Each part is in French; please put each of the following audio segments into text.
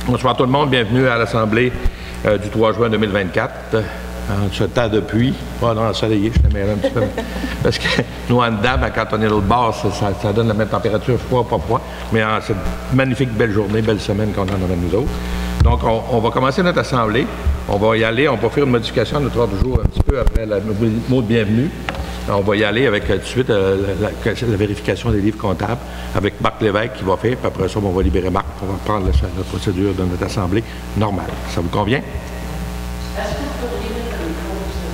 Bonsoir tout le monde, bienvenue à l'Assemblée du 3 juin 2024. En ce temps de pluie, pas dans l'ensoleillé, je t'aimerais un petit peu. Parce que nous, en dedans, quand on est de l'autre bord, ça donne la même température, froid, pas froid. Mais en cette magnifique belle journée, belle semaine qu'on a avec nous autres. Donc, on va commencer notre Assemblée. On va y aller, on va faire une modification de notre ordre du jour un petit peu après le mot de bienvenue. On va y aller avec tout de suite la vérification des livres comptables avec Marc Lévesque qui va faire. Puis après ça, on va libérer Marc pour reprendre la procédure de notre Assemblée normale. Ça vous convient?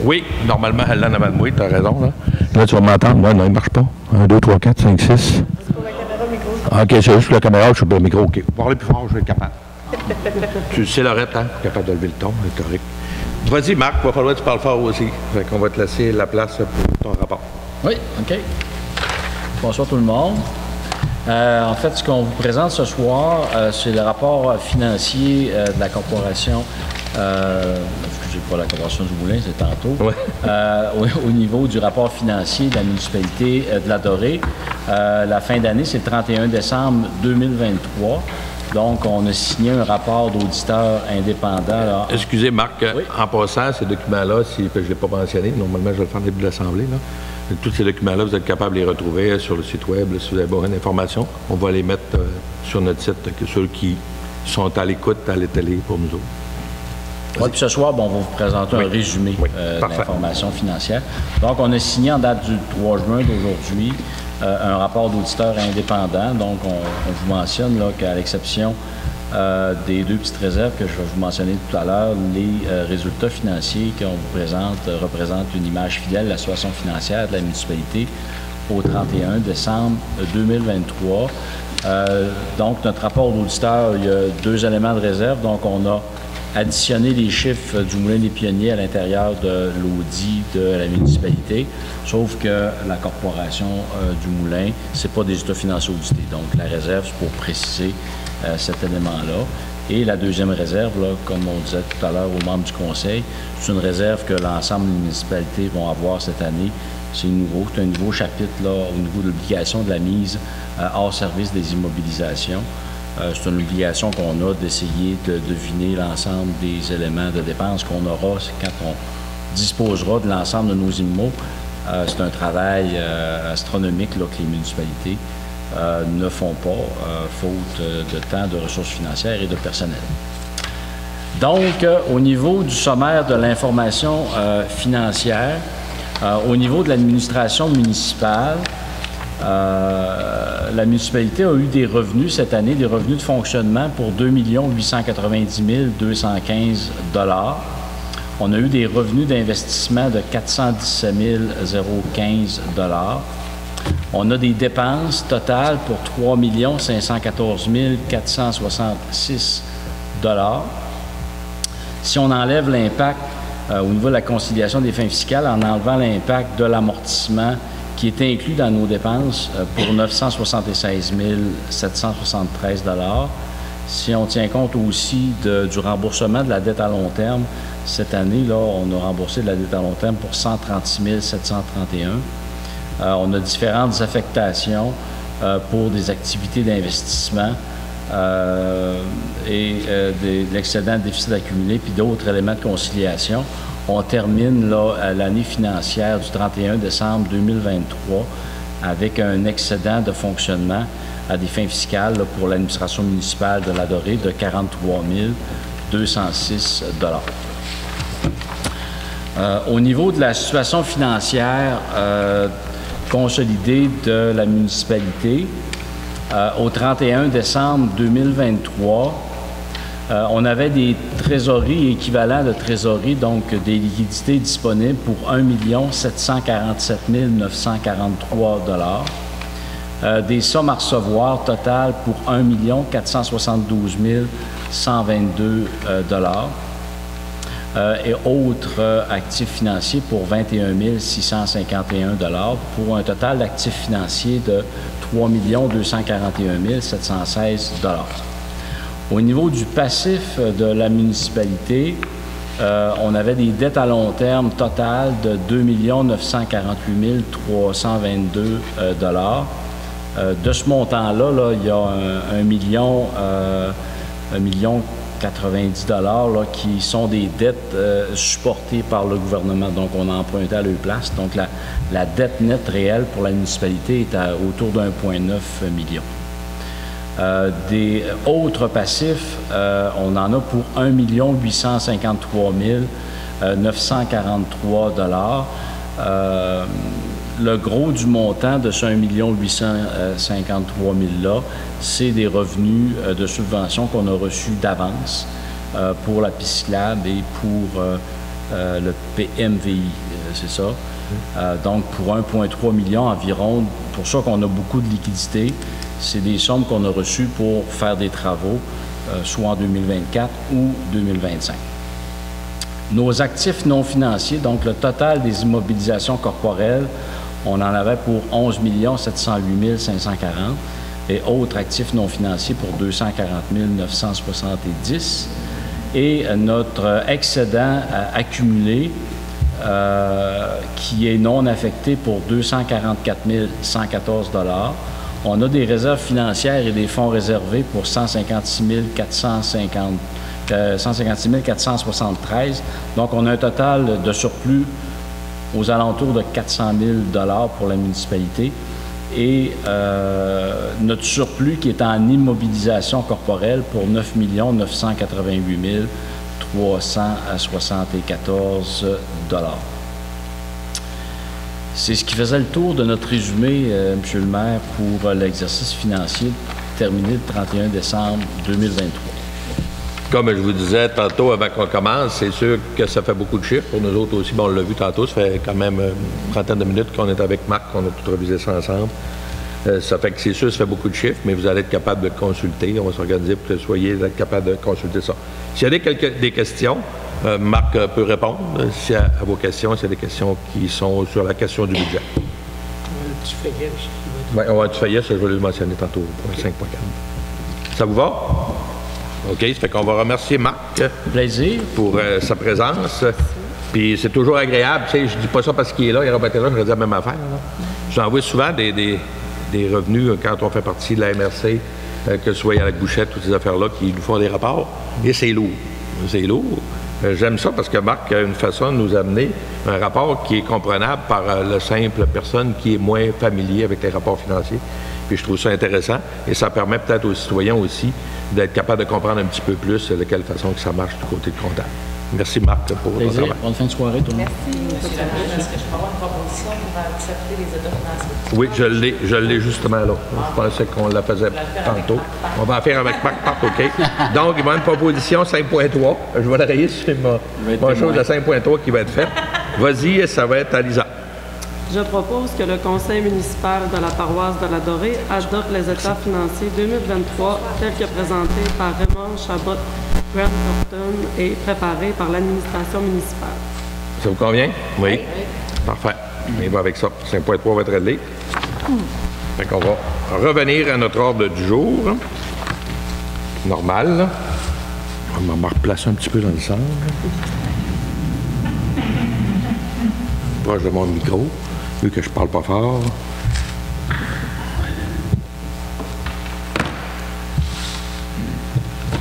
Oui, normalement, elle l'a en avant de moi, tu as raison. Là, tu vas m'entendre. Moi, non, il ne marche pas. 1, 2, 3, 4, 5, 6. C'est pour la caméra micro. OK, c'est juste la caméra, je suis pour le micro. OK. Vous parlez plus fort, je vais être capable. Tu le sais, Lorette, hein? Capable de lever le ton, c'est correct. Vas-y, Marc, il va falloir que tu parles fort aussi. Fait qu'on va te laisser la place pour ton rapport. Oui, OK. Bonsoir tout le monde. En fait, ce qu'on vous présente ce soir, c'est le rapport financier de la corporation. Excusez pas la corporation du Moulin, c'est tantôt. Ouais. Au niveau du rapport financier de la municipalité de la Dorée. La fin d'année, c'est le 31 décembre 2023. Donc, on a signé un rapport d'auditeur indépendant. Là. Excusez, Marc, oui. En passant, ces documents-là, je ne l'ai pas mentionné, normalement, je vais le faire au début de l'Assemblée. Tous ces documents-là, vous êtes capable de les retrouver sur le site Web, si vous avez besoin d'informations. On va les mettre sur notre site, ceux qui sont à l'écoute à la télé pour nous autres. Oui, puis ce soir, bon, on va vous présenter un résumé de l'information financière. Donc, on a signé en date du 3 juin d'aujourd'hui un rapport d'auditeur indépendant. Donc, on vous mentionne là, qu'à l'exception des deux petites réserves que je vais vous mentionner tout à l'heure, les résultats financiers qu'on vous présente représentent une image fidèle de la situation financière de la municipalité au 31 décembre 2023. Donc, notre rapport d'auditeur, il y a deux éléments de réserve. Donc, on a additionner les chiffres du Moulin des Pionniers à l'intérieur de l'audit de la municipalité, sauf que la corporation du Moulin, c'est pas des états financiers audités. Donc, la réserve, c'est pour préciser cet élément-là. Et la deuxième réserve, là, comme on disait tout à l'heure aux membres du conseil, c'est une réserve que l'ensemble des municipalités vont avoir cette année. C'est nouveau, c'est un nouveau chapitre là, au niveau de l'obligation de la mise hors service des immobilisations. C'est une obligation qu'on a d'essayer de deviner l'ensemble des éléments de dépenses qu'on aura quand on disposera de l'ensemble de nos immeubles. C'est un travail astronomique là, que les municipalités ne font pas, faute de temps, de ressources financières et de personnel. Donc, au niveau du sommaire de l'information financière, au niveau de l'administration municipale, la municipalité a eu des revenus cette année, des revenus de fonctionnement pour 2 890 215 $. On a eu des revenus d'investissement de 417 015 $. On a des dépenses totales pour 3 514 466 $. Si on enlève l'impact au niveau de la conciliation des fins fiscales, en enlevant l'impact de l'amortissement qui est inclus dans nos dépenses pour 976 773 $. Si on tient compte aussi du remboursement de la dette à long terme, cette année, là, on a remboursé de la dette à long terme pour 136 731. On a différentes affectations pour des activités d'investissement et de l'excédent de déficit accumulé, puis d'autres éléments de conciliation. On termine l'année financière du 31 décembre 2023 avec un excédent de fonctionnement à des fins fiscales là, pour l'administration municipale de la Dorée de 43 206 $. Au niveau de la situation financière consolidée de la municipalité, au 31 décembre 2023, on avait des trésoreries équivalents de trésorerie, donc des liquidités disponibles pour 1 747 943 $. Des sommes à recevoir totales pour 1 472 122 $. Et autres actifs financiers pour 21 651 $, pour un total d'actifs financiers de 3 241 716 $. Au niveau du passif de la municipalité, on avait des dettes à long terme totales de 2 948 322 $. De ce montant-là, il y a 1 million 90 $ qui sont des dettes supportées par le gouvernement. Donc, on a emprunté à leur place. Donc, la dette nette réelle pour la municipalité est autour de 1,9 million. Des autres passifs, on en a pour 1 853 943 $. Le gros du montant de ce 1 853 000 $-là, c'est des revenus de subventions qu'on a reçus d'avance pour la piste cyclable et pour le PMVI, c'est ça. Donc, pour 1,3 million environ, pour ça qu'on a beaucoup de liquidités, c'est des sommes qu'on a reçues pour faire des travaux, soit en 2024 ou 2025. Nos actifs non financiers, donc le total des immobilisations corporelles, on en avait pour 11 708 540 et autres actifs non financiers pour 240 970. Et notre excédent accumulé, qui est non affecté pour 244 114 $. On a des réserves financières et des fonds réservés pour 156 473. Donc, on a un total de surplus aux alentours de 400 000 $ pour la municipalité. Et notre surplus qui est en immobilisation corporelle pour 9 988 374 $. C'est ce qui faisait le tour de notre résumé, M. le maire, pour l'exercice financier terminé le 31 décembre 2023. Comme je vous disais tantôt avant qu'on commence, c'est sûr que ça fait beaucoup de chiffres. Pour nous autres aussi, on l'a vu tantôt, ça fait quand même une trentaine de minutes qu'on est avec Marc, qu'on a tout révisé ça ensemble. Ça fait que c'est sûr, ça fait beaucoup de chiffres, mais vous allez être capable de consulter. On va s'organiser pour que vous soyez capable de consulter ça. S'il y a des questions, Marc peut répondre à vos questions, s'il y a des questions qui sont sur la question du budget. Tu fais oui, on va du Fayette, je vais le mentionner tantôt, point 5.4. Ça vous va? OK, ça fait qu'on va remercier Marc. Plaisir. Pour sa présence. Puis c'est toujours agréable, tu sais, je dis pas ça parce qu'il est là, il n'aurait pas été là, j'aurais dit la même affaire. J'en vois souvent des revenus quand on fait partie de la MRC, que ce soit à la Bouchette, toutes ces affaires-là, qui nous font des rapports. Et c'est lourd. C'est lourd. J'aime ça parce que Marc a une façon de nous amener un rapport qui est comprenable par la simple personne qui est moins familier avec les rapports financiers. Puis je trouve ça intéressant et ça permet peut-être aux citoyens aussi d'être capable de comprendre un petit peu plus de quelle façon que ça marche du côté de comptable. Merci Marc pour votre travail. Bonne fin de soirée tout le monde. Merci. Monsieur le maire, est-ce que je peux avoir une proposition pour accepter les états financiers? Oui, je l'ai justement là. Je pensais qu'on la faisait tantôt. On va en faire avec Marc Part, OK? Donc, il va y avoir une proposition 5.3. Je vais la rayer sur ma chose de 5.3 qui va être faite. Vas-y, ça va être à Lisa. Je propose que le conseil municipal de la paroisse de la Dorée adopte les états financiers 2023 tels que présentés par Raymond Chabot, Grant Thornton et préparés par l'administration municipale. Ça vous convient? Oui. Parfait. On va avec ça. 5.3 va être réglé. Fait qu'on va revenir à notre ordre du jour. Normal. On va me replacer un petit peu dans le centre. Proche de mon micro, vu que je parle pas fort.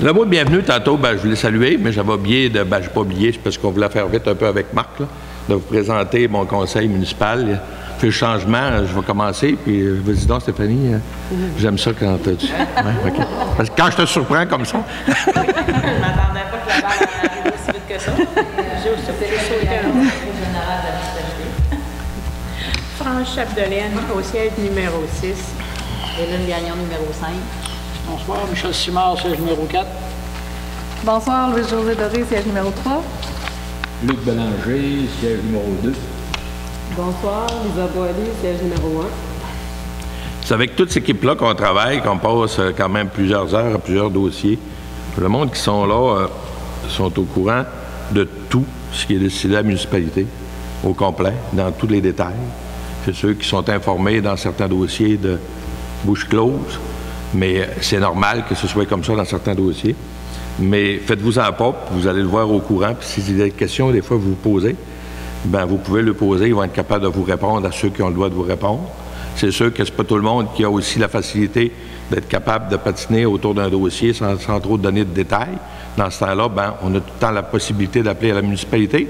Le mot de bienvenue, tantôt, je voulais saluer, mais j'avais oublié de... je n'ai pas oublié, c'est parce qu'on voulait faire vite un peu avec Marc, là, de vous présenter mon conseil municipal. Fait le changement, je vais commencer, puis vas-y donc, Stéphanie. J'aime ça quand tu... Ouais, okay. Parce que quand je te surprends comme ça... Je ne m'attendais pas que la balle arrive aussi vite que ça. J'ai aussi fait le général de la municipalité. France Chapdelaine, au siège numéro 6. Hélène Gagnon, numéro 5. Bonsoir, Michel Simard, siège numéro 4. Bonsoir, Louis-José Doré, siège numéro 3. Luc Bélanger, siège numéro 2. Bonsoir, Lisa Boilly, siège numéro 1. C'est avec toute cette équipe-là qu'on travaille, qu'on passe quand même plusieurs heures à plusieurs dossiers. Le monde qui sont là sont au courant de tout ce qui est décidé à la municipalité, au complet, dans tous les détails. C'est ceux qui sont informés dans certains dossiers de bouche close, mais c'est normal que ce soit comme ça dans certains dossiers. Mais faites-vous-en pas, vous allez le voir au courant. Puis si vous avez des questions, des fois, vous vous posez, vous pouvez le poser. Ils vont être capables de vous répondre à ceux qui ont le droit de vous répondre. C'est sûr que c'est pas tout le monde qui a aussi la facilité d'être capable de patiner autour d'un dossier sans trop donner de détails. Dans ce temps-là, ben, on a tout le temps la possibilité d'appeler à la municipalité.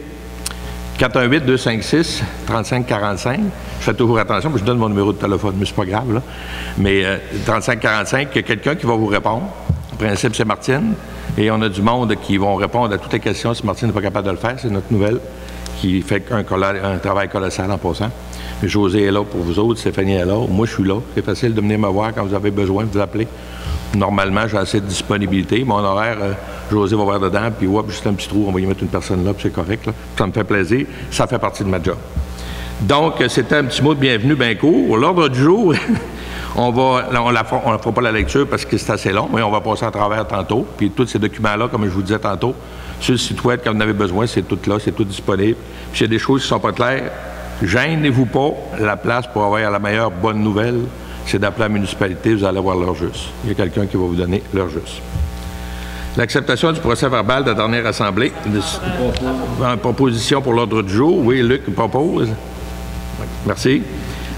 418-256-3545. Je fais toujours attention, parce que je donne mon numéro de téléphone, mais c'est pas grave, là. Mais 3545, il y a quelqu'un qui va vous répondre. En principe, c'est Martine. Et on a du monde qui vont répondre à toutes les questions si Martine n'est pas capable de le faire. C'est notre nouvelle qui fait un travail colossal en passant. José est là pour vous autres, Stéphanie est là. Moi, je suis là. C'est facile de venir me voir quand vous avez besoin de vous appeler. Normalement, j'ai assez de disponibilité. Mon horaire, José va voir dedans, puis juste un petit trou, on va y mettre une personne là, puis c'est correct. Là. Ça me fait plaisir. Ça fait partie de ma job. Donc, c'était un petit mot de bienvenue bien court. L'ordre du jour, on ne fera pas la lecture parce que c'est assez long, mais on va passer à travers tantôt. Puis tous ces documents-là, comme je vous disais tantôt, sur le site web, quand vous en avez besoin, c'est tout là, c'est tout disponible. Puis s'il y a des choses qui ne sont pas claires, gênez-vous pas. La place pour avoir la meilleure bonne nouvelle, c'est d'appeler la municipalité, vous allez avoir l'heure juste. Il y a quelqu'un qui va vous donner l'heure juste. L'acceptation du procès verbal de la dernière assemblée. En proposition pour l'ordre du jour. Oui, Luc propose. Merci.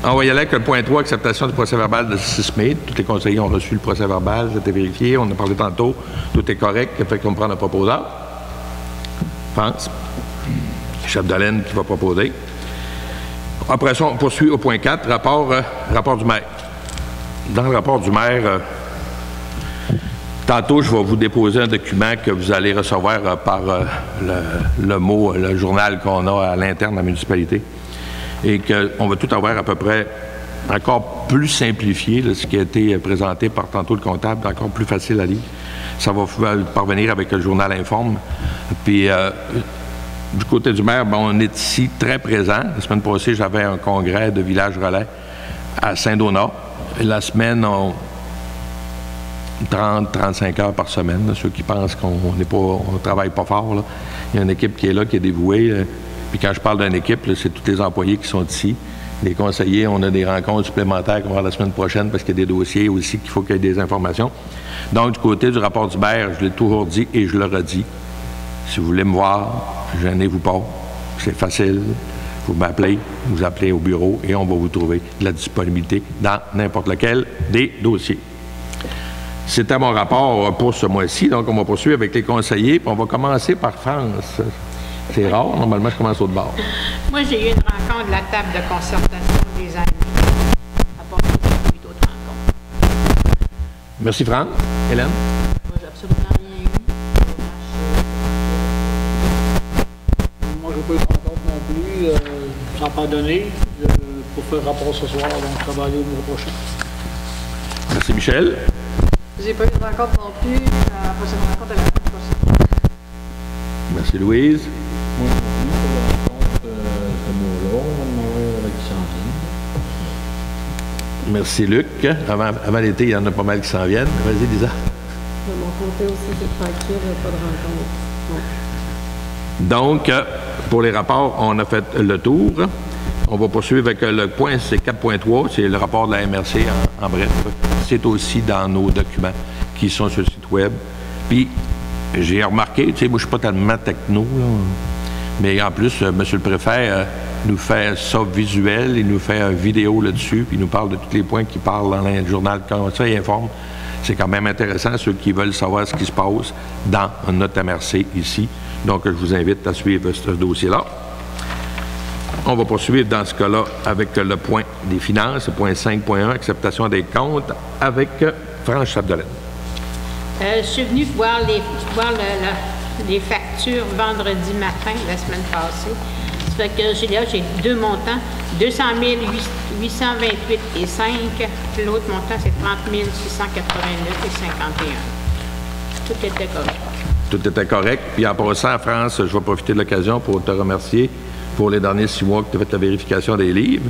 On va y aller avec le point 3, acceptation du procès verbal de 6 mai. Tous les conseillers ont reçu le procès verbal, c'était vérifié, on en a parlé tantôt, tout est correct, fait qu'on prend le proposeur. France. Chef de laine qui va proposer. Après ça, on poursuit au point 4, rapport du maire. Dans le rapport du maire, tantôt, je vais vous déposer un document que vous allez recevoir par le journal qu'on a à l'interne de la municipalité. Et qu'on va tout avoir à peu près encore plus simplifié, là, ce qui a été présenté par tantôt le comptable, encore plus facile à lire. Ça va parvenir avec le journal Informe. Puis, du côté du maire, ben, on est ici très présent. La semaine passée, j'avais un congrès de village relais à Saint-Donat. La semaine, 30-35 heures par semaine. Là, ceux qui pensent qu'on ne travaille pas fort, là. Il y a une équipe qui est là, qui est dévouée. Puis quand je parle d'une équipe, c'est tous les employés qui sont ici. Les conseillers, on a des rencontres supplémentaires qu'on va avoir la semaine prochaine parce qu'il y a des dossiers aussi qu'il faut qu'il y ait des informations. Donc, du côté du rapport du maire, je l'ai toujours dit et je le redis. Si vous voulez me voir, gênez-vous pas. C'est facile. Vous m'appelez, vous appelez au bureau et on va vous trouver de la disponibilité dans n'importe lequel des dossiers. C'était mon rapport pour ce mois-ci. Donc, on va poursuivre avec les conseillers. Puis on va commencer par France. C'est rare. Normalement, je commence au bord. Moi, j'ai eu une rencontre de la table de concertation des amis. À part eu d'autres rencontres. Merci, Franck. Hélène? Moi, j'ai absolument rien eu. Moi, je n'ai pas eu de rencontre non plus. Je n'en ai pas donné pour faire rapport ce soir, donc je travaille le mois prochain. Merci, Michel. J'ai pas eu de rencontre non plus. La prochaine rencontre est la semaine prochaine. Merci, Louise. Moi, je suis pour la rencontre ce mois-là. On va demander avec qui s'en vient. Merci, Luc. Avant l'été, il y en a pas mal qui s'en viennent. Vas-y, Lisa. De mon côté aussi, c'est tranquille, pas de rencontre. Donc, pour les rapports, on a fait le tour. On va poursuivre avec le point, c'est 4.3, c'est le rapport de la MRC en bref. C'est aussi dans nos documents qui sont sur le site web. Puis, j'ai remarqué, tu sais, moi, je ne suis pas tellement techno, là, mais en plus, M. le préfet nous fait ça visuel, il nous fait une vidéo là-dessus, puis il nous parle de tous les points qu'il parle dans le journal. Quand ça, il informe. C'est quand même intéressant, ceux qui veulent savoir ce qui se passe dans notre MRC ici. Donc, je vous invite à suivre ce dossier-là. On va poursuivre dans ce cas-là avec le point des finances, point 5.1, acceptation des comptes, avec France Chapdelaine. Je suis venue voir les factures vendredi matin, la semaine passée. Ça fait que j'ai deux montants, 200 828 et 5. Puis l'autre montant, c'est 30 689 et 51. Tout était correct. Tout était correct. Puis en passant, France, je vais profiter de l'occasion pour te remercier pour les derniers 6 mois que tu as fait la vérification des livres.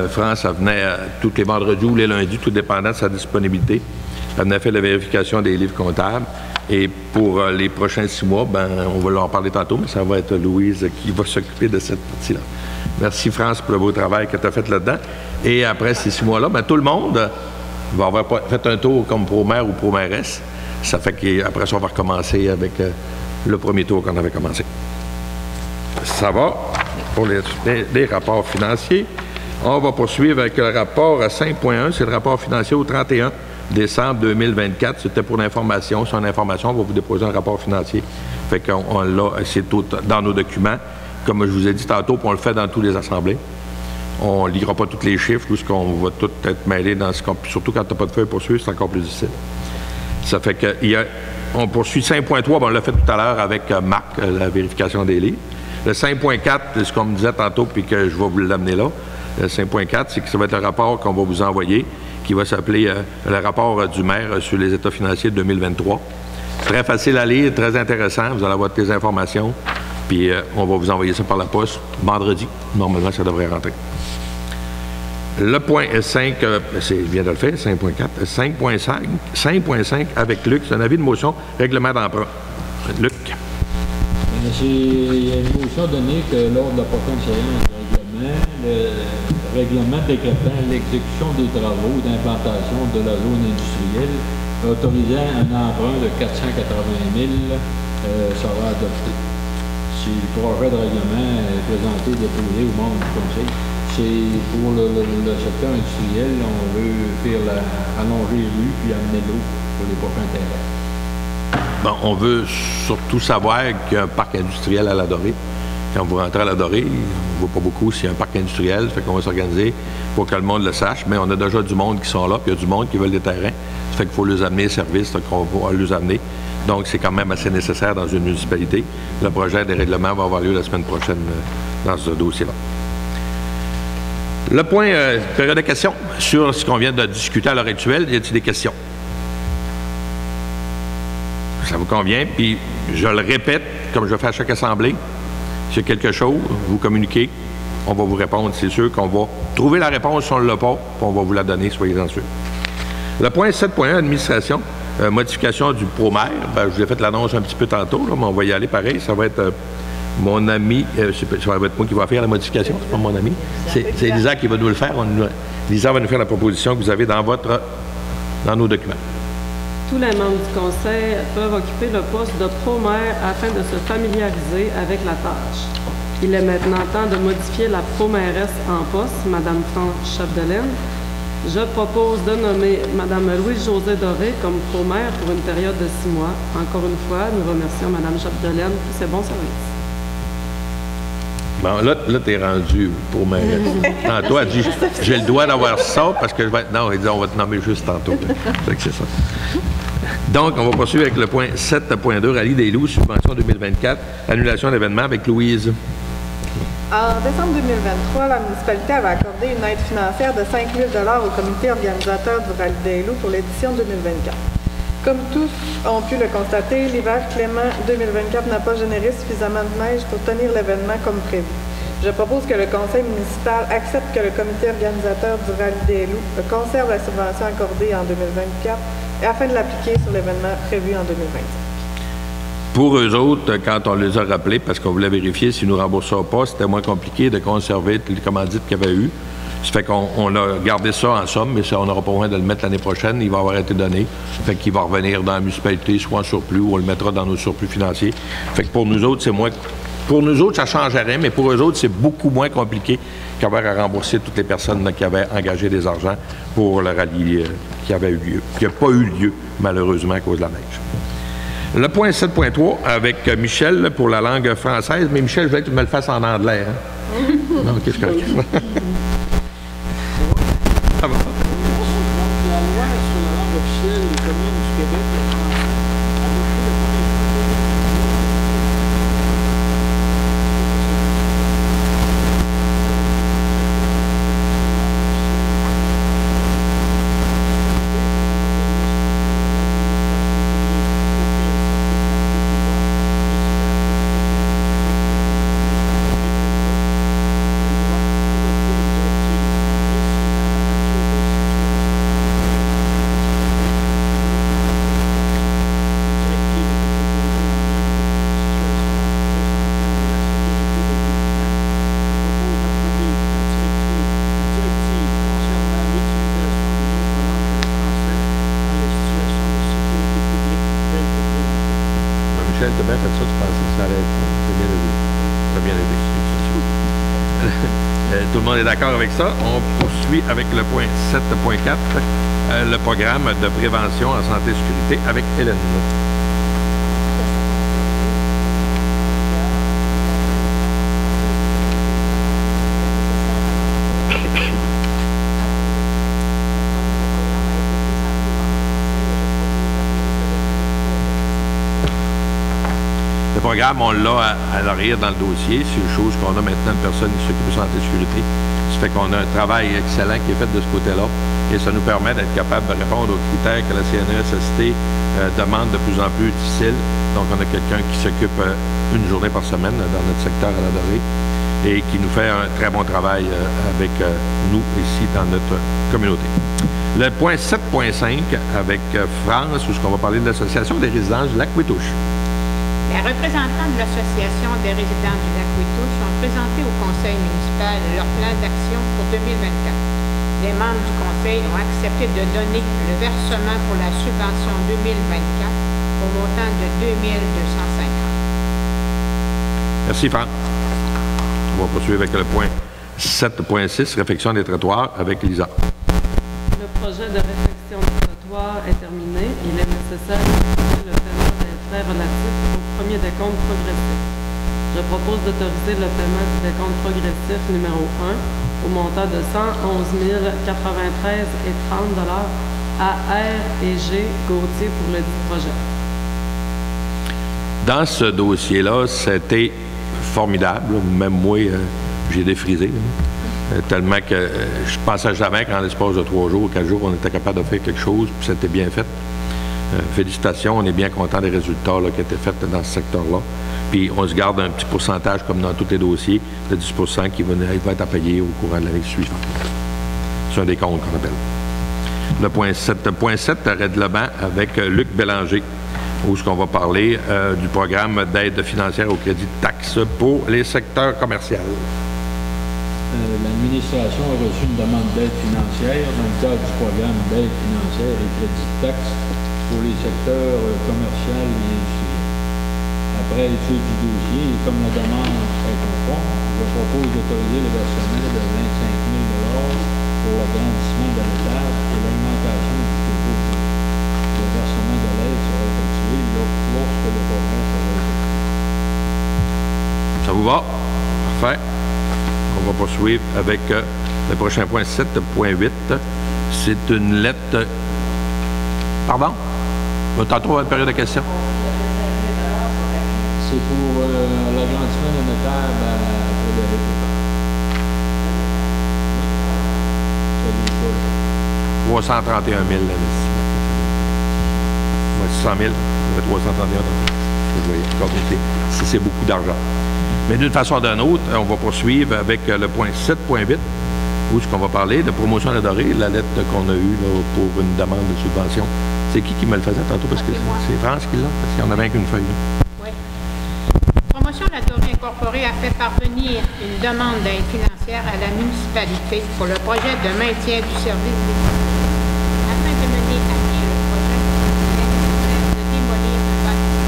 France, elle venait tous les vendredis ou les lundis, tout dépendant de sa disponibilité. Elle venait faire la vérification des livres comptables. Et pour les prochains 6 mois, ben, on va leur en parler tantôt, mais ça va être Louise qui va s'occuper de cette partie-là. Merci, France, pour le beau travail que tu as fait là-dedans. Et après ces 6 mois-là, ben, tout le monde va avoir fait un tour comme pro-maire ou pro-mairesse. Ça fait qu'après ça, on va recommencer avec le premier tour qu'on avait commencé. Ça va pour les rapports financiers. On va poursuivre avec le rapport à 5.1, c'est le rapport financier au 31 décembre 2024. C'était pour l'information. C'est une information, on va vous déposer un rapport financier. Fait qu'on l'a, c'est tout dans nos documents. Comme je vous ai dit tantôt, puis on le fait dans toutes les assemblées. On ne lira pas tous les chiffres, parce qu'on va tout être mêlé dans ce qu'on... Surtout quand tu n'as pas de feuille pour suivre, c'est encore plus difficile. Ça fait que on poursuit 5.3, on l'a fait tout à l'heure avec Marc, la vérification des livres. Le 5.4, c'est ce qu'on me disait tantôt, puis que je vais vous l'amener là. Le 5.4, c'est que ça va être un rapport qu'on va vous envoyer, qui va s'appeler le rapport du maire sur les états financiers de 2023. Très facile à lire, très intéressant. Vous allez avoir toutes les informations. Puis on va vous envoyer ça par la poste vendredi. Normalement, ça devrait rentrer. Le point 5, je viens de le faire, 5.4. 5.5 avec Luc, c'est un avis de motion, règlement d'emprunt. Luc. Il y a une motion donnée que lors de la prochaine séance du règlement, le règlement décrétant l'exécution des travaux d'implantation de la zone industrielle autorisant un emprunt de 480 000 sera adopté. Si le projet de règlement est présenté, déposé au membre du Conseil, c'est pour le secteur industriel, on veut faire allonger les rues puis amener l'eau pour les prochains terrains. Bon, on veut surtout savoir qu'il y a un parc industriel à la Dorée. Quand vous rentrez à la Dorée, on ne voit pas beaucoup s'il y a un parc industriel, fait qu'on va s'organiser pour que le monde le sache, mais on a déjà du monde qui sont là, puis il y a du monde qui veut des terrains. Ça fait qu'il faut les amener les services, qu'on va les amener. Donc, c'est quand même assez nécessaire dans une municipalité. Le projet des règlements va avoir lieu la semaine prochaine dans ce dossier-là. Le point, période de questions sur ce qu'on vient de discuter à l'heure actuelle. Y a-t-il des questions? Ça vous convient? Puis, je le répète, comme je fais à chaque assemblée, s'il y a quelque chose, vous communiquez, on va vous répondre. C'est sûr qu'on va trouver la réponse si on ne l'a pas, puis on va vous la donner, soyez-en sûrs. Le point 7.1, administration. Modification du ProMaire. Ben, je vous ai fait l'annonce un petit peu tantôt, là, mais on va y aller pareil. Ça va être mon ami, ça va être moi qui va faire la modification, c'est pas mon ami. C'est Lisa qui va nous le faire. Lisa va nous faire la proposition que vous avez dans nos documents. Tous les membres du Conseil peuvent occuper le poste de ProMaire afin de se familiariser avec la tâche. Il est maintenant temps de modifier la ProMairesse en poste, Mme France Chapdelaine. Je propose de nommer Mme Louise-Josée Doré comme ProMaire pour une période de 6 mois. Encore une fois, nous remercions Mme Chapdelaine pour ses bons services. Bon, là tu es rendu ProMaire. Tantôt, elle dit, j'ai le droit d'avoir ça parce que je vais être... Non, elle dit, on va te nommer juste tantôt. C'est ça. Donc, on va poursuivre avec le point 7.2, Rallye des loups, subvention 2024, annulation d'événements avec Louise. En décembre 2023, la municipalité avait accordé une aide financière de 5 000 au comité organisateur du Rallye des loups pour l'édition 2024. Comme tous ont pu le constater, l'hiver clément 2024 n'a pas généré suffisamment de neige pour tenir l'événement comme prévu. Je propose que le conseil municipal accepte que le comité organisateur du Rallye des loups conserve la subvention accordée en 2024 afin de l'appliquer sur l'événement prévu en 2025. Pour eux autres, quand on les a rappelés, parce qu'on voulait vérifier s'ils nous remboursaient pas, c'était moins compliqué de conserver les commandites qu'il y avait eu. Ça fait qu'on a gardé ça en somme, mais ça, on n'aura pas besoin de le mettre l'année prochaine. Il va avoir été donné. Fait qu'il va revenir dans la municipalité, soit en surplus, ou on le mettra dans nos surplus financiers. Fait que pour nous autres, c'est moins... Pour nous autres, ça ne change rien, mais pour eux autres, c'est beaucoup moins compliqué qu'avoir à rembourser toutes les personnes qui avaient engagé des argents pour le rallye qui avait eu lieu, qui n'a pas eu lieu, malheureusement, à cause de la neige. Le point 7.3 avec Michel pour la langue française. Mais Michel, je voulais que tu me le fasses en anglais. Hein? Non, qu'est-ce que je fais? Ça va. Donc, la loi sur la langue officielle des communes du Québec est français. Tout le monde est d'accord avec ça. On poursuit avec le point 7.4, le programme de prévention en santé et sécurité avec Hélène. Le programme, on l'a à l'arrière dans le dossier. C'est une chose qu'on a maintenant une personne qui s'occupe de santé et sécurité. Ça fait qu'on a un travail excellent qui est fait de ce côté-là et ça nous permet d'être capable de répondre aux critères que la CNESST demande de plus en plus difficiles. Donc, on a quelqu'un qui s'occupe une journée par semaine dans notre secteur à la Dorée et qui nous fait un très bon travail avec nous ici dans notre communauté. Le point 7.5 avec France, où on va parler de l'Association des résidents du Lac-Ouitouche. Les représentants de l'Association des résidents du Lac-Ouitouche ont présenté au Conseil municipal leur plan d'action pour 2024. Les membres du Conseil ont accepté de donner le versement pour la subvention 2024 au montant de 2250. Merci, Franck. On va poursuivre avec le point 7.6, réfection des trottoirs avec Lisa. Le projet de réfection des trottoirs est terminé. Il est nécessaire de le paiement des frais relatifs au premier décompte progressif. Je propose d'autoriser le paiement du décompte progressif numéro 1 au montant de 111 093,30 $ à R&G Gauthier pour le dit projet. Dans ce dossier-là, c'était formidable. Même moi, j'ai défrisé. Tellement que je pensais jamais qu'en l'espace de 3 jours ou 4 jours, on était capable de faire quelque chose, puis c'était bien fait. Félicitations, on est bien content des résultats là, qui étaient faits dans ce secteur-là. Puis on se garde un petit pourcentage, comme dans tous les dossiers, de 10 qui va être à payer au courant de l'année suivante. C'est un des comptes qu'on appelle. Le point 7.7, règlement avec Luc Bélanger, où on va parler du programme d'aide financière au crédit de taxes pour les secteurs commerciaux. L'administration a reçu une demande d'aide financière dans le cadre du programme d'aide financière et crédit de taxes pour les secteurs commerciaux et industriels. Après étude du dossier et comme la demande est conforme, je propose d'autoriser le versement de 25 000 $ pour l'agrandissement de l'étage et l'augmentation du dépôt. Le versement de l'aide sera effectué lorsque le programme sera effectué. Ça vous va? Parfait. On va poursuivre avec le prochain point 7.8. C'est une lettre... Pardon? Tantôt, on va une période de questions. C'est pour l'agrandissement de l'étage à Frédéric. 331 000 l'investissement. 600 000, 331 000. C'est beaucoup d'argent. Mais d'une façon ou d'une autre, on va poursuivre avec le point 7.8, où ce qu'on va parler de promotion à la Dorée, la lettre qu'on a eue là, pour une demande de subvention. C'est qui me le faisait tantôt? Parce que c'est France qui l'a, parce qu'il y en avait qu'une feuille. Oui. Promotion à la Dorée Incorporée a fait parvenir une demande d'aide financière à la municipalité pour le projet de maintien du service des afin de mener à bien le projet, il est nécessaire de démolir un bâtiment.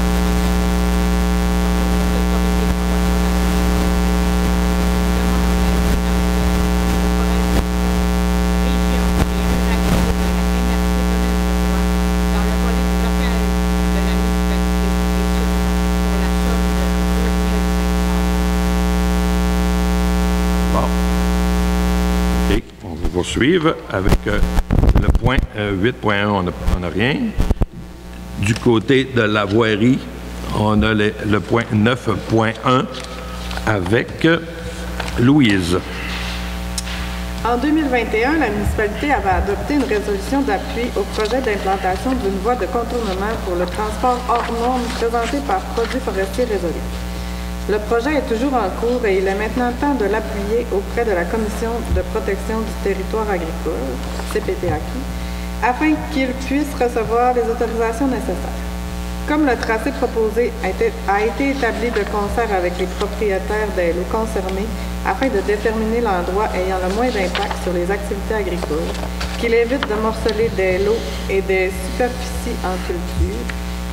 Poursuivre avec le point 8.1, on n'a rien. Du côté de la voirie, on a le point 9.1 avec Louise. En 2021, la municipalité avait adopté une résolution d'appui au projet d'implantation d'une voie de contournement pour le transport hors norme présenté par Produits forestiers résolus. Le projet est toujours en cours et il est maintenant temps de l'appuyer auprès de la Commission de protection du territoire agricole, CPTAQ, afin qu'il puisse recevoir les autorisations nécessaires. Comme le tracé proposé a été établi de concert avec les propriétaires des lots concernés afin de déterminer l'endroit ayant le moins d'impact sur les activités agricoles, qu'il évite de morceler des lots et des superficies en culture,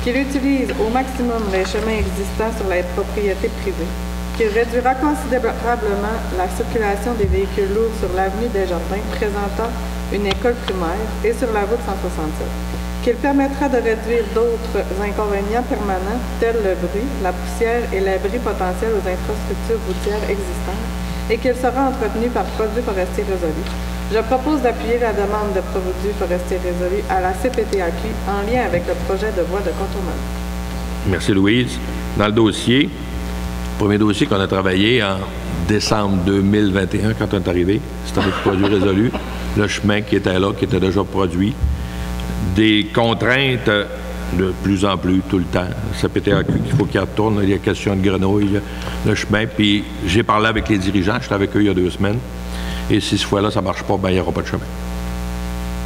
qu'il utilise au maximum les chemins existants sur les propriétés privées, qu'il réduira considérablement la circulation des véhicules lourds sur l'avenue Desjardins présentant une école primaire et sur la route 167, qu'il permettra de réduire d'autres inconvénients permanents tels le bruit, la poussière et l'abri potentiel aux infrastructures routières existantes et qu'il sera entretenu par produits forestiers résolus. Je propose d'appuyer la demande de produits forestiers résolus à la CPTAQ en lien avec le projet de voie de contournement. Merci, Louise. Dans le dossier, le premier dossier qu'on a travaillé en décembre 2021, quand on est arrivé, c'était avec produits résolus, le chemin qui était là, qui était déjà produit, des contraintes de plus en plus tout le temps. CPTAQ, qu'il faut qu'il retourne, il y a question de grenouilles, le chemin, puis j'ai parlé avec les dirigeants, j'étais avec eux il y a 2 semaines, et si ce fois-là, ça ne marche pas, bien, il n'y aura pas de chemin.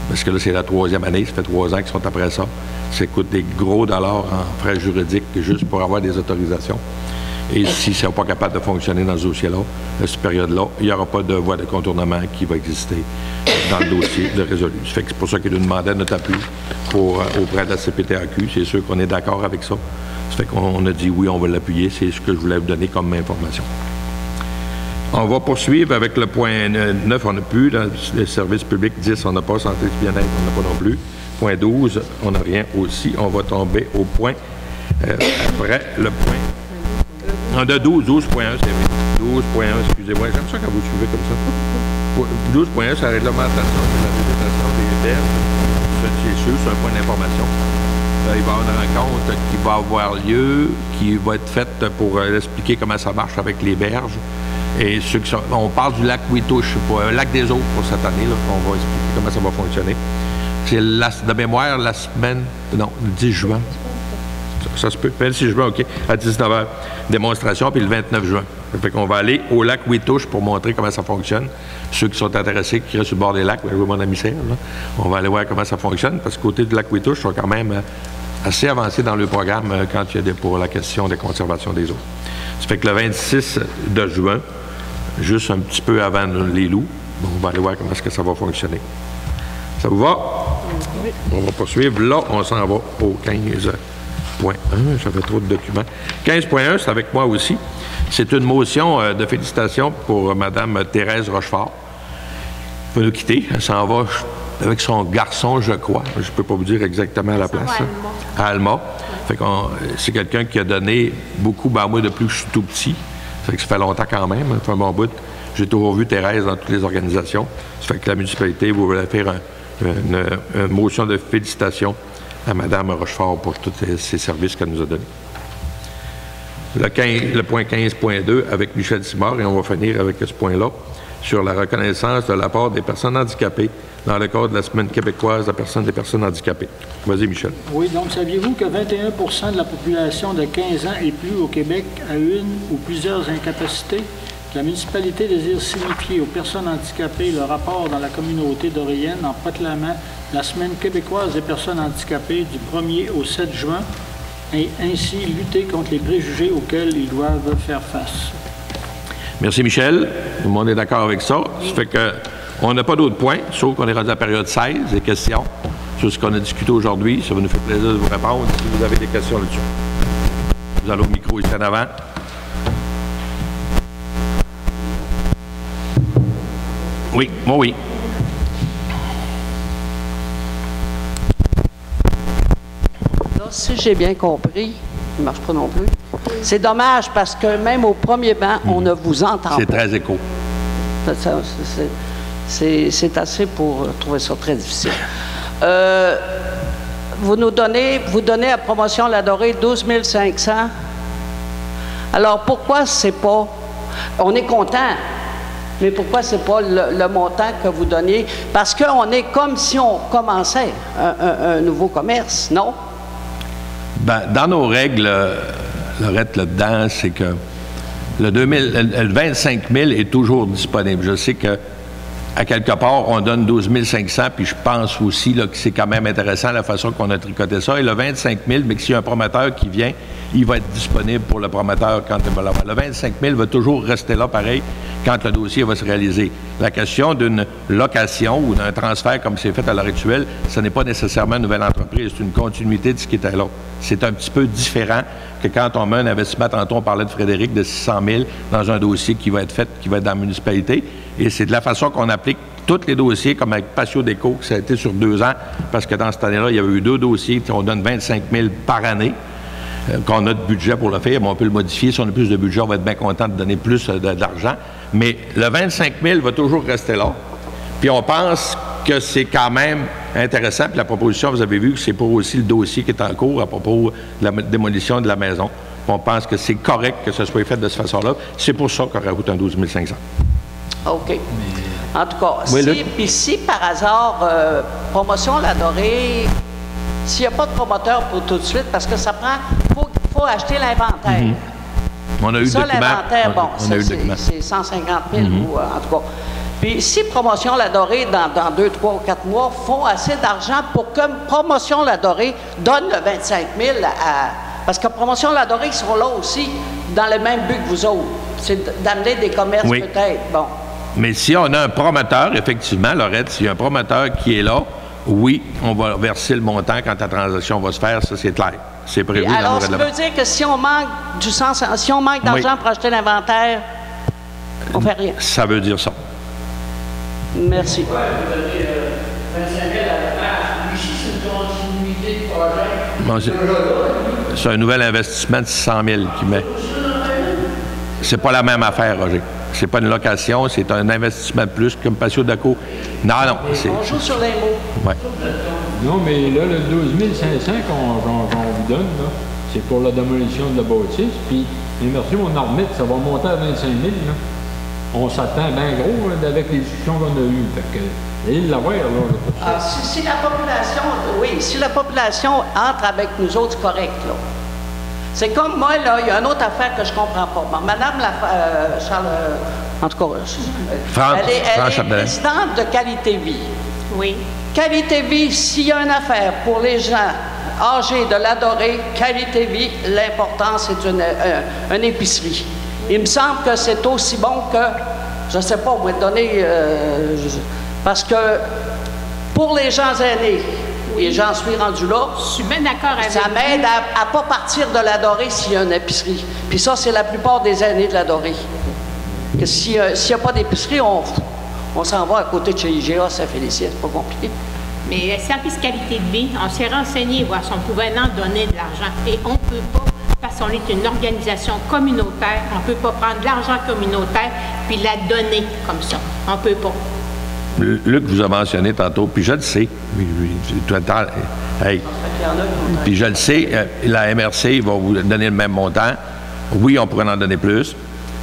Parce que là, c'est la 3e année, ça fait 3 ans qu'ils sont après ça. Ça coûte des gros dollars en frais juridiques juste pour avoir des autorisations. Et si ça n'est pas capable de fonctionner dans ce dossier-là, à cette période-là, il n'y aura pas de voie de contournement qui va exister dans le dossier de résolu. C'est pour ça qu'il nous demandait notre appui auprès de la CPTAQ. C'est sûr qu'on est d'accord avec ça. Ça fait qu'on a dit oui, on va l'appuyer. C'est ce que je voulais vous donner comme information. On va poursuivre avec le point 9, on n'a plus. Dans les services publics 10, on n'a pas. Santé et bien-être, on n'a pas non plus. Point 12, on n'a rien aussi. On va tomber au point après le point. On a 12.1, c'est vrai. 12.1, excusez-moi. J'aime ça quand vous suivez comme ça. 12.1, c'est la réglementation de la végétation des berges. C'est sûr, c'est un point d'information. Il va y avoir une rencontre qui va avoir lieu, qui va être faite pour expliquer comment ça marche avec les berges. Et ceux qui sont, on parle du lac Huitouche, lac des Eaux pour cette année, là, on va expliquer comment ça va fonctionner. C'est de mémoire la semaine, non, le 10 juin. Ça se peut. Le 6 juin, OK, à 19h. Démonstration, puis le 29 juin. Ça fait qu'on va aller au lac Huitouche pour montrer comment ça fonctionne. Ceux qui sont intéressés, qui restent sur le bord des lacs, je vois mon ami Serge, on va aller voir comment ça fonctionne, parce que côté du lac Huitouche, ils sont quand même assez avancés dans le programme quand il y a pour la question de conservation des eaux. Ça fait que le 26 de juin, juste un petit peu avant les loups, on va aller voir comment est-ce que ça va fonctionner. Ça vous va? Oui. On va poursuivre. Là, on s'en va au 15.1. J'avais trop de documents. 15.1, c'est avec moi aussi. C'est une motion de félicitations pour Mme Thérèse Rochefort. Elle va nous quitter. Elle s'en va avec son garçon, je crois. Je ne peux pas vous dire exactement la place. À Alma. Fait c'est quelqu'un qui a donné beaucoup, moi depuis que je suis tout petit. Ça fait longtemps quand même, ça fait un bon bout. J'ai toujours vu Thérèse dans toutes les organisations. Ça fait que la municipalité voulait faire une motion de félicitations à Mme Rochefort pour tous ces services qu'elle nous a donnés. Le point 15.2 avec Michel Simard, et on va finir avec ce point-là, sur la reconnaissance de l'apport des personnes handicapées dans le cadre de la Semaine québécoise des personnes handicapées. Vas-y, Michel. Oui, donc saviez-vous que 21% de la population de 15 ans et plus au Québec a une ou plusieurs incapacités? La municipalité désire signifier aux personnes handicapées le rapport dans la communauté d'Orienne en proclamant la Semaine québécoise des personnes handicapées du 1er au 7 juin et ainsi lutter contre les préjugés auxquels ils doivent faire face. Merci, Michel. Tout le monde est d'accord avec ça. Ça fait qu'on n'a pas d'autres points, sauf qu'on est rendu à la période 16, des questions sur ce qu'on a discuté aujourd'hui. Ça va nous faire plaisir de vous répondre si vous avez des questions là-dessus. Vous allez au micro ici en avant. Oui, moi oui. Là, si j'ai bien compris, il ne marche pas non plus. C'est dommage parce que même au premier banc, on ne vous entend pas. C'est très écho. C'est assez pour trouver ça très difficile. Vous donnez à Promotion La Dorée 12 500. Alors pourquoi c'est pas... On est content. Mais pourquoi ce n'est pas le montant que vous donniez? Parce qu'on est comme si on commençait un nouveau commerce, non? Bien, dans nos règles, Laurette, là-dedans, c'est que le 25 000 est toujours disponible. Je sais que à quelque part, on donne 12 500, puis je pense aussi là, que c'est quand même intéressant la façon qu'on a tricoté ça. Et le 25 000, mais que s'il y a un promoteur qui vient, il va être disponible pour le promoteur quand il va l'avoir. Le 25 000 va toujours rester là, pareil, quand le dossier va se réaliser. La question d'une location ou d'un transfert comme c'est fait à l'heure actuelle, ce n'est pas nécessairement une nouvelle entreprise, c'est une continuité de ce qui était là. C'est un petit peu différent que quand on met un investissement, tantôt on parlait de Frédéric, de 600 000 dans un dossier qui va être fait, qui va être dans la municipalité. Et c'est de la façon qu'on applique tous les dossiers, comme avec Patio Déco, ça a été sur 2 ans, parce que dans cette année-là, il y avait eu 2 dossiers, on donne 25 000 par année, qu'on a de budget pour le faire, mais on peut le modifier. Si on a plus de budget, on va être bien content de donner plus d'argent. Mais le 25 000 va toujours rester là. Puis on pense que c'est quand même intéressant. Puis la proposition, vous avez vu que c'est pour aussi le dossier qui est en cours à propos de la démolition de la maison. Puis on pense que c'est correct que ce soit fait de cette façon-là. C'est pour ça qu'on rajoute un 12 500. OK. En tout cas, oui, si par hasard, promotion La Dorée, s'il n'y a pas de promoteur pour tout de suite, parce que ça prend, faut acheter l'inventaire. On a eu le document. L'inventaire, bon, c'est 150 000 ou en tout cas. Puis si Promotion La Dorée, dans 2, 3 ou 4 mois, font assez d'argent pour que Promotion La Dorée donne le 25 000 parce que Promotion La Dorée, ils seront là aussi dans le même but que vous autres. C'est d'amener des commerces peut-être. Bon. Mais si on a un promoteur, effectivement, Laurette, s'il y a un promoteur qui est là, oui, on va verser le montant quand la transaction va se faire, ça c'est clair. C'est prévu dans le règlement. Alors, ça veut dire que si on manque si on manque d'argent pour acheter l'inventaire, on ne fait rien. Ça veut dire ça. Merci. C'est un nouvel investissement de 600 000 qui met. C'est pas la même affaire, Roger. C'est pas une location, c'est un investissement de plus comme Patio Déco. Non. On joue sur les mots. Ouais. Non, mais là, le 12 500 qu'on vous donne, c'est pour la démolition de la bâtisse. Puis, merci, mon armette, ça va monter à 25 000. Là. On s'attend bien gros avec les discussions qu'on a eues. Fait que, et l'avoir, là. Si la population entre avec nous autres, c'est correct, là. C'est comme moi, là, il y a une autre affaire que je comprends pas. Bon, Madame Charles, en tout cas, elle est présidente de Qualité Vie. Oui. Qualité Vie, s'il y a une affaire pour les gens âgés de l'adorer, Qualité Vie, l'important, c'est une épicerie. Il me semble que c'est aussi bon que, je ne sais pas, on va donner, parce que pour les gens aînés, et j'en suis rendu là. Je suis bien d'accord avec vous. Ça m'aide à ne pas partir de l'Adorée s'il y a une épicerie. Puis ça, c'est la plupart des années de l'Adorée. S'il n'y a pas d'épicerie, on s'en va à côté de chez IGA, Saint-Félicien, c'est pas compliqué. Mais Service Qualité de Vie, on s'est renseigné, voir si on pouvait en donner de l'argent. Et on ne peut pas, parce qu'on est une organisation communautaire, on ne peut pas prendre de l'argent communautaire puis la donner comme ça. On ne peut pas. Luc vous a mentionné tantôt, puis je le sais. Tout le temps, puis je le sais, la MRC va vous donner le même montant. Oui, on pourrait en donner plus.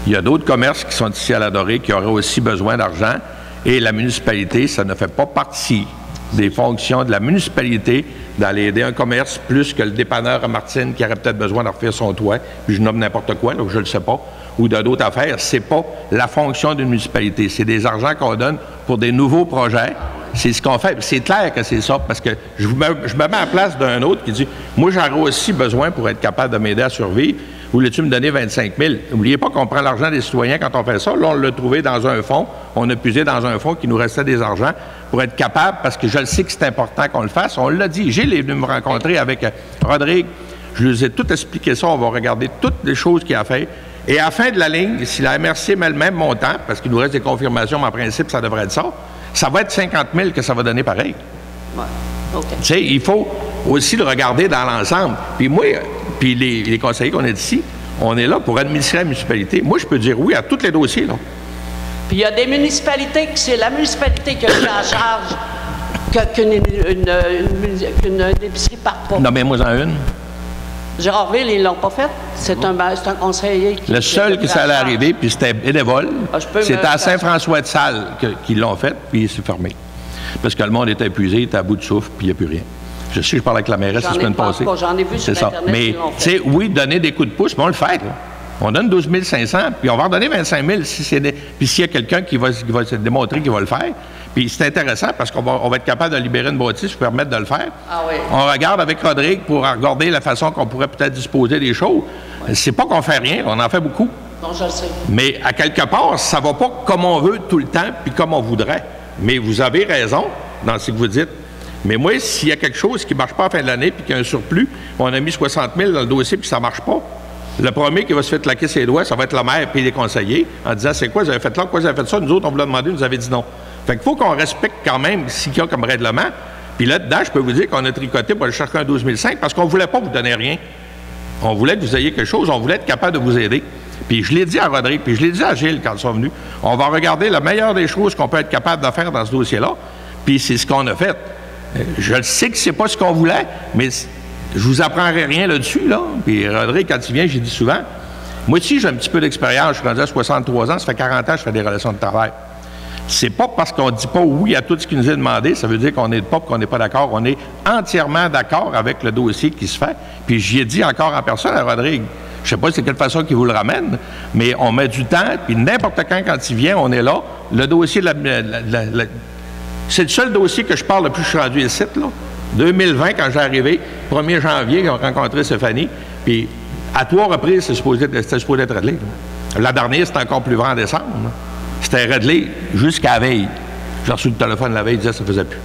Il y a d'autres commerces qui sont ici à l'Adorée qui auraient aussi besoin d'argent. Et la municipalité, ça ne fait pas partie des fonctions de la municipalité d'aller aider un commerce plus que le dépanneur à Martine qui aurait peut-être besoin de refaire son toit, puis je nomme n'importe quoi, donc je ne le sais pas, ou d'autres affaires. C'est pas la fonction d'une municipalité. C'est des argents qu'on donne pour des nouveaux projets. C'est ce qu'on fait. C'est clair que c'est ça, parce que je me mets à la place d'un autre qui dit « Moi, j'aurais aussi besoin pour être capable de m'aider à survivre. Voulais-tu me donner 25 000? » N'oubliez pas qu'on prend l'argent des citoyens quand on fait ça. Là, on l'a trouvé dans un fonds. On a puisé dans un fonds qui nous restait des argents pour être capable, parce que je le sais que c'est important qu'on le fasse. On l'a dit. Gilles est venu me rencontrer avec Rodrigue. Je lui ai tout expliqué ça. On va regarder toutes les choses qu'il a fait. Et à la fin de la ligne, si la MRC met le même montant, parce qu'il nous reste des confirmations, mais en principe, ça devrait être ça, ça va être 50 000 que ça va donner pareil. Ouais. Okay. Tu sais, il faut aussi le regarder dans l'ensemble. Puis moi, puis les conseillers qu'on a ici, on est là pour administrer la municipalité. Moi, je peux dire oui à tous les dossiers, là. Puis il y a des municipalités que c'est la municipalité qui a pris en charge qu'une épicerie parte pas. Nommez-moi-en une. Gérardville, ils ne l'ont pas fait. C'est un conseiller qui... Le seul qui s'allait arriver, puis c'était bénévole, c'était à Saint-François-de-Salle qu'ils l'ont fait, puis c'est fermé. Parce que le monde était épuisé, il était à bout de souffle, puis il n'y a plus rien. Je sais, je parlais avec la mairesse la semaine passée. J'en ai vu sur Internet. Mais, tu sais, oui, donner des coups de pouce, mais on le fait, là. On donne 12 500, puis on va en donner 25 000 puis s'il y a quelqu'un qui va se démontrer qu'il va le faire. Puis c'est intéressant parce qu'on va être capable de libérer une bâtisse pour permettre de le faire. Ah oui. On regarde avec Rodrigue pour regarder la façon qu'on pourrait peut-être disposer des choses. C'est pas qu'on fait rien, on en fait beaucoup. Non, je le sais. Mais à quelque part, ça va pas comme on veut tout le temps, puis comme on voudrait. Mais vous avez raison dans ce que vous dites. Mais moi, s'il y a quelque chose qui ne marche pas à la fin de l'année, puis qu'il y a un surplus, on a mis 60 000 dans le dossier, puis ça ne marche pas, le premier qui va se faire claquer ses doigts, ça va être le maire et les conseillers, en disant, c'est quoi, vous avez fait là, pourquoi vous avez fait ça? Nous autres, on vous l'a demandé, vous avez dit non. Fait qu'il faut qu'on respecte quand même ce qu'il y a comme règlement. Puis là-dedans, je peux vous dire qu'on a tricoté pour aller chercher un 12 500 parce qu'on ne voulait pas vous donner rien. On voulait que vous ayez quelque chose, on voulait être capable de vous aider. Puis je l'ai dit à Rodrigue, puis je l'ai dit à Gilles quand ils sont venus. On va regarder la meilleure des choses qu'on peut être capable de faire dans ce dossier-là. Puis c'est ce qu'on a fait. Je sais que c'est pas ce qu'on voulait, mais je vous apprendrai rien là-dessus, là. Puis Rodrigue, quand il vient, j'ai dit souvent, moi aussi, j'ai un petit peu d'expérience. Je suis rendu à 63 ans, ça fait 40 ans que je fais des relations de travail. C'est pas parce qu'on ne dit pas oui à tout ce qui nous est demandé, ça veut dire qu'on n'est pas, qu'on n'est pas d'accord. On est entièrement d'accord avec le dossier qui se fait. Puis j'y ai dit encore en personne à Rodrigue. Je sais pas c'est quelle façon qu'il vous le ramène, mais on met du temps, puis n'importe quand il vient, on est là. Le dossier, c'est le seul dossier que je parle depuis que je suis rendu ici, là. 2020, quand j'ai arrivé, 1er janvier, ils ont rencontré Stéphanie, puis à 3 reprises, c'était supposé être réglé. La dernière, c'était encore plus vrai en décembre. Là. C'était réglé jusqu'à la veille. J'ai reçu le téléphone la veille, il disait que ça ne faisait plus.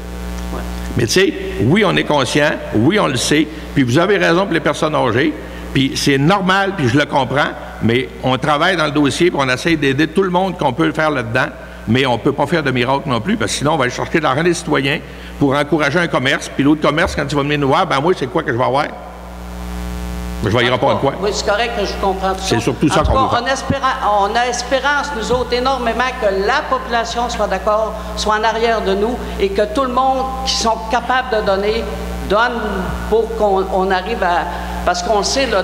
Ouais. Mais tu sais, oui, on est conscient, oui, on le sait, puis vous avez raison pour les personnes âgées, puis c'est normal, puis je le comprends, mais on travaille dans le dossier, puis on essaie d'aider tout le monde qu'on peut le faire là-dedans, mais on ne peut pas faire de miracle non plus, parce que sinon, on va aller chercher de l'argent des citoyens pour encourager un commerce, puis l'autre commerce, quand il va venir nous voir, ben moi, c'est quoi que je vais avoir? Je vais y répondre quoi? Oui, c'est correct, je comprends tout ça. C'est surtout ça qu'on veut faire. On a espérance, nous autres, énormément, que la population soit d'accord, soit en arrière de nous, et que tout le monde qui sont capables de donne pour qu'on arrive à... Parce qu'on le sait, là,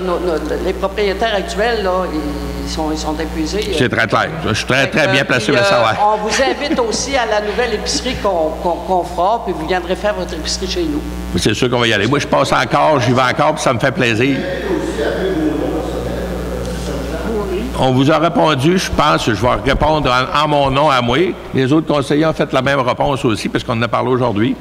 les propriétaires actuels, là, ils sont épuisés. C'est très clair. Je suis très bien placé pour le savoir. On vous invite aussi à la nouvelle épicerie qu'on fera, puis vous viendrez faire votre épicerie chez nous. C'est sûr qu'on va y aller. Moi, je passe encore, j'y vais encore, puis ça me fait plaisir. On vous a répondu, je pense, je vais répondre en mon nom à moi. Les autres conseillers ont fait la même réponse aussi, parce qu'on en a parlé aujourd'hui.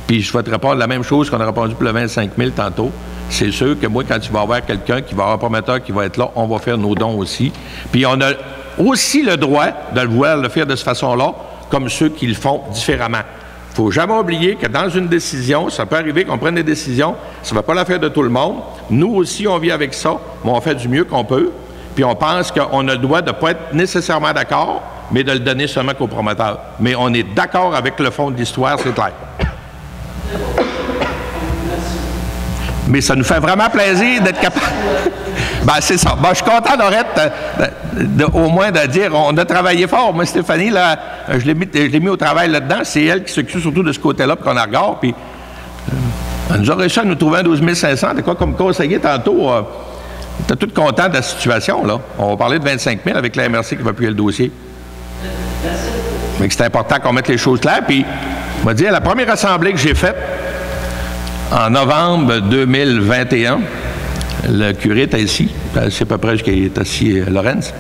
Puis je vais te répondre la même chose qu'on a répondu pour le 25 000 tantôt. C'est sûr que moi, quand tu vas avoir quelqu'un qui va avoir un promoteur qui va être là, on va faire nos dons aussi. Puis on a aussi le droit de le vouloir le faire de cette façon-là, comme ceux qui le font différemment. Il ne faut jamais oublier que dans une décision, ça peut arriver qu'on prenne des décisions, ça ne va pas la faire de tout le monde. Nous aussi, on vit avec ça, mais on fait du mieux qu'on peut. Puis on pense qu'on a le droit de ne pas être nécessairement d'accord, mais de le donner seulement qu'au promoteur. Mais on est d'accord avec le fond de l'histoire, c'est clair. Mais ça nous fait vraiment plaisir d'être capable. Ben, c'est ça. Ben, je suis content, Dorette, au moins de dire, on a travaillé fort. Moi, Stéphanie, là, je l'ai mis au travail là-dedans. C'est elle qui s'occupe surtout de ce côté-là, puis qu'on la regarde. Puis, elle nous a réussi à nous trouver un 12 500. T'es quoi comme conseiller tantôt? T'es tout content de la situation, là. On va parler de 25 000 avec la MRC qui va appuyer le dossier. Mais c'est important qu'on mette les choses claires. Puis, on va dire, la première assemblée que j'ai faite, en novembre 2021, le curé était ici, c'est à peu près qu'il est assis Lorenz.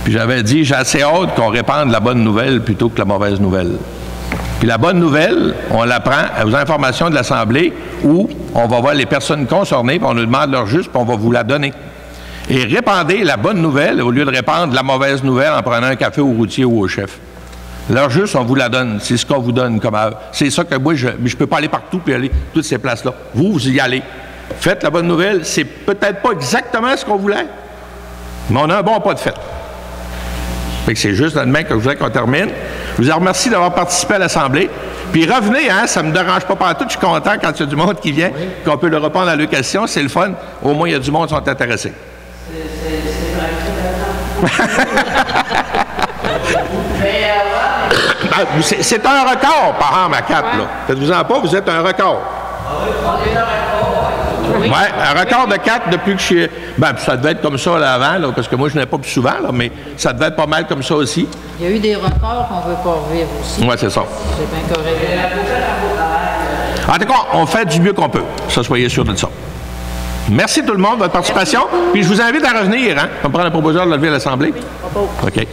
Puis j'avais dit, j'ai assez hâte qu'on répande la bonne nouvelle plutôt que la mauvaise nouvelle. Puis la bonne nouvelle, on l'apprend aux informations de l'Assemblée où on va voir les personnes concernées, puis on nous demande leur juste, puis on va vous la donner. Et répandez la bonne nouvelle au lieu de répandre la mauvaise nouvelle en prenant un café au routier ou au chef. L'heure juste, on vous la donne. C'est ce qu'on vous donne comme heure. C'est ça que moi, je ne peux pas aller partout et aller toutes ces places-là. Vous y allez. Faites la bonne nouvelle. C'est peut-être pas exactement ce qu'on voulait, mais on a un bon pas de fait. Fait que c'est juste demain que je voudrais qu'on termine. Je vous remercie d'avoir participé à l'Assemblée. Puis revenez, hein, ça ne me dérange pas partout. Je suis content quand il y a du monde qui vient, qu'on peut le répondre à leurs questions. C'est le fun. Au moins, il y a du monde qui sont intéressés. C'est un record par an, ma 4, là. Faites-vous-en pas, vous êtes un record. Oui, un record de 4 depuis que je suis... Ben, ça devait être comme ça là, avant, là, parce que moi, je n'ai pas plus souvent, là, mais ça devait être pas mal comme ça aussi. Il y a eu des records qu'on ne veut pas revivre aussi. Oui, c'est ça. C'est bien correct. En tout cas, on fait du mieux qu'on peut. Ça, soyez sûr de ça. Merci tout le monde de votre participation. Puis je vous invite à revenir, hein. On va prendre la proposition de lever à l'Assemblée. OK.